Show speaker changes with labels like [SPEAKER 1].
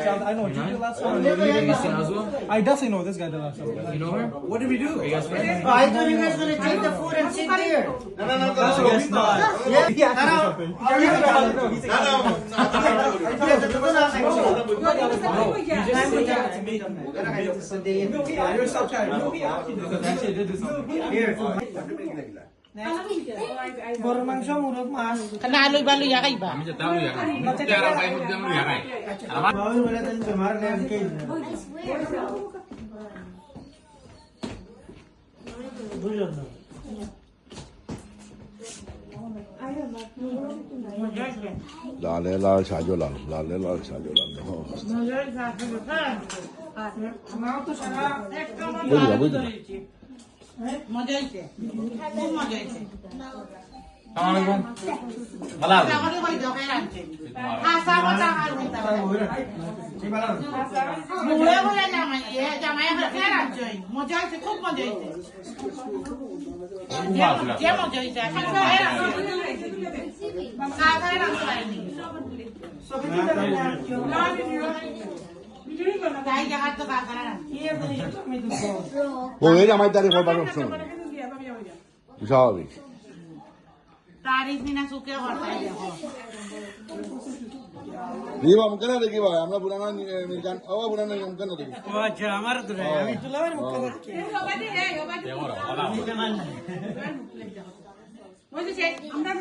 [SPEAKER 1] I know. Did you last time? I definitely know this guy the last time.
[SPEAKER 2] You know her? What did we do? Are you guys friends?
[SPEAKER 3] I thought you guys gonna take the food and sit there.
[SPEAKER 1] No. Yes, not.
[SPEAKER 3] Yeah.
[SPEAKER 1] He asked me something. No, he's You're stop trying. No, he actually did. Because actually did this something. Here.
[SPEAKER 3] Boro mangsho murag mas.
[SPEAKER 4] Kanaloy-baloy ya kay ba?
[SPEAKER 2] Kami sa tao yan. Kaya kayo magdamo yan ay.
[SPEAKER 3] Bawal wala tayong kamar na MK. Bulog na.
[SPEAKER 5] लाले लाल छाजो लाल लाले लाल छाजो लाल বুঝলা বুঝলা
[SPEAKER 4] মজা হইছে খুব মজা হইছে
[SPEAKER 2] Assalamualaikum. Malam.
[SPEAKER 4] আমাদের বাড়ি দোকানে রাখছে হাসাবো টাকা দিতে মুড়ে বলে জামাই জামাই হাতে রাখছে মজা হইছে খুব মজা হইছে যে মজা হইছে খাওয়া খাওয়া রাখতে পারিনি তাই জায়গা তো কাকারা
[SPEAKER 5] ও এই আমার তারিখ হবার অপশন স্বাভাবিক
[SPEAKER 4] তারিখ দিনা সুকে করতাই দেখো
[SPEAKER 5] রিবা মুকেন দেখি ভাই আমরা পুরানা মিলকান ও পুরানা মুকেন দেখি
[SPEAKER 3] ও আচ্ছা আমার তো আমি তুলার মুখে দেখি
[SPEAKER 4] ওই যে আমরা